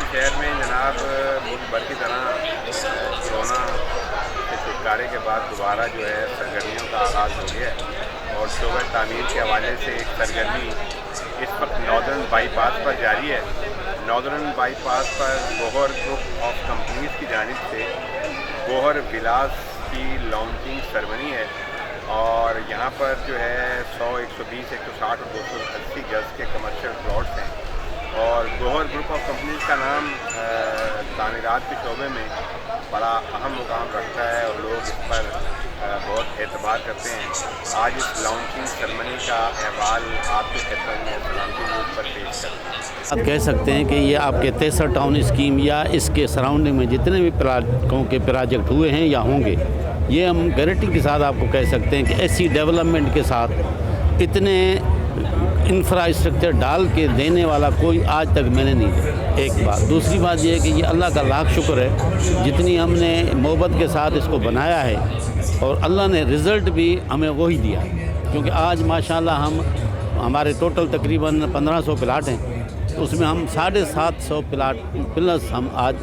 कराची शहर में जनाब मुल्क भर की तरह कोरोना के छुटकारे के बाद दोबारा जो है सरगर्मियों का आगाज़ हो गया है और शोबा तामीर के हवाले से एक सरगर्मी इस वक्त नॉर्दर्न बाईपास पर जारी है। नॉर्दर्न बाईपास पर गोहर ग्रुप ऑफ कंपनीज़ की जानिब से गोहर विलास की लॉन्चिंग सेरेमनी है और यहाँ पर जो है 100, 120, 160 और 280 गज के कमर्शियल प्लॉट्स हैं और गोहर ग्रुप ऑफ कंपनीज़ का नाम तामीरात के शोबे में बड़ा अहम मुकाम रखता है और लोग इस पर बहुत एतबार करते हैं। आज इस लॉन्चिंग सेरेमनी का अहवाल आपके खिदमत में सलामती न्यूज़ पर पेश करते हैं। आप कह सकते हैं कि ये आपके 63 टाउन स्कीम या इसके सराउंडिंग में जितने भी प्रोजेक्ट हुए हैं या होंगे, ये हम गारंटी के साथ आपको कह सकते हैं कि ऐसी डेवलपमेंट के साथ इतने इंफ्रास्ट्रक्चर डाल के देने वाला कोई आज तक मैंने नहीं देखा। एक बात, दूसरी बात ये है कि ये अल्लाह का लाख शुक्र है जितनी हमने मोहब्बत के साथ इसको बनाया है और अल्लाह ने रिज़ल्ट भी हमें वही दिया, क्योंकि आज माशाल्लाह हमारे टोटल तकरीबन 1500 प्लाट हैं, तो उसमें हम 750 प्लाट प्लस हम आज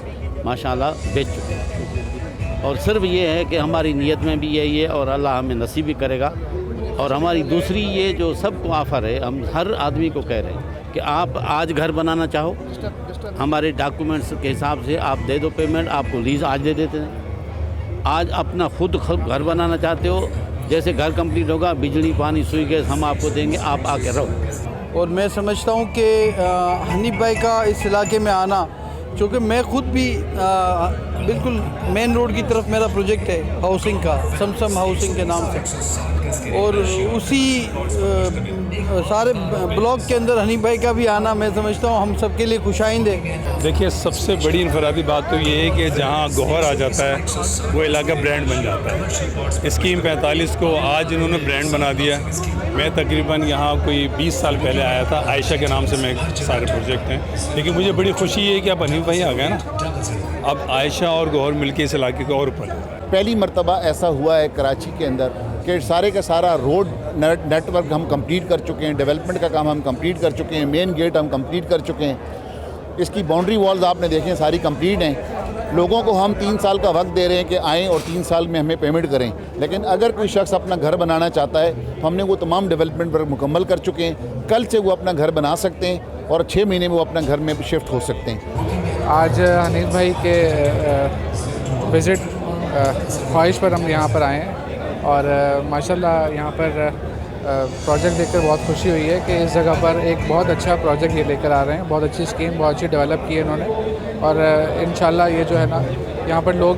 माशाल्लाह बेच चुके हैं। और सिर्फ ये है कि हमारी नीयत में भी यही है और अल्लाह हमें नसीब भी करेगा। और हमारी दूसरी ये जो सबको ऑफ़र है, हम हर आदमी को कह रहे हैं कि आप आज घर बनाना चाहो, हमारे डॉक्यूमेंट्स के हिसाब से आप दे दो पेमेंट, आपको लीज़ आज दे देते हैं। आज अपना खुद घर बनाना चाहते हो, जैसे घर कंप्लीट होगा, बिजली पानी सुई गैस हम आपको देंगे, आप आके रहो। और मैं समझता हूँ कि हनीफ भाई का इस इलाके में आना, क्योंकि मैं खुद भी बिल्कुल मेन रोड की तरफ मेरा प्रोजेक्ट है हाउसिंग का, समसम हाउसिंग के नाम से, और उसी सारे ब्लॉक के अंदर हनीफ भाई का भी आना मैं समझता हूँ हम सबके लिए खुशाइंद है। देखिए, सबसे बड़ी इनफरादी बात तो ये है कि जहाँ गोहर आ जाता है वो इलाका ब्रांड बन जाता है। स्कीम 45 को आज इन्होंने ब्रांड बना दिया। मैं तकरीबन यहाँ कोई 20 साल पहले आया था, आयशा के नाम से मैं सारे प्रोजेक्ट हैं, लेकिन मुझे बड़ी खुशी है कि अब हनीफ भाई आ गए ना, अब आयशा और गोहर मिलके इस इलाके को और ऊपर। पहली मर्तबा ऐसा हुआ है कराची के अंदर कि सारे का सारा रोड नेटवर्क हम कंप्लीट कर चुके हैं, डेवलपमेंट का काम हम कंप्लीट कर चुके हैं, मेन गेट हम कंप्लीट कर चुके हैं, इसकी बाउंड्री वॉल्स आपने देखें सारी कंप्लीट हैं। लोगों को हम 3 साल का वक्त दे रहे हैं कि आएँ और 3 साल में हमें पेमेंट करें, लेकिन अगर कोई शख्स अपना घर बनाना चाहता है तो हमने वो तमाम डेवलपमेंट वर्क मुकम्मल कर चुके हैं। कल से वो अपना घर बना सकते हैं और 6 महीने में वो अपना घर में शिफ्ट हो सकते हैं। आज हनीफ भाई के विज़िट ख्वाहिश पर हम यहाँ पर आए हैं और माशाल्लाह यहाँ पर प्रोजेक्ट देखकर बहुत खुशी हुई है कि इस जगह पर एक बहुत अच्छा प्रोजेक्ट ये लेकर आ रहे हैं। बहुत अच्छी स्कीम, बहुत अच्छी डेवलप की है इन्होंने और इंशाल्लाह ये जो है ना, यहाँ पर लोग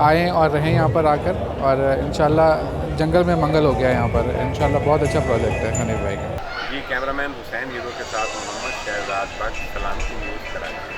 आएँ और रहें यहाँ पर आकर, और इंशाल्लाह जंगल में मंगल हो गया यहाँ पर। इंशाल्लाह बहुत अच्छा प्रोजेक्ट है हनीफ भाई का। जी, कैमरामैन हुसैन हीरो के साथ मोहम्मद शहजाद भट्ट, सलामती न्यूज़ कराची।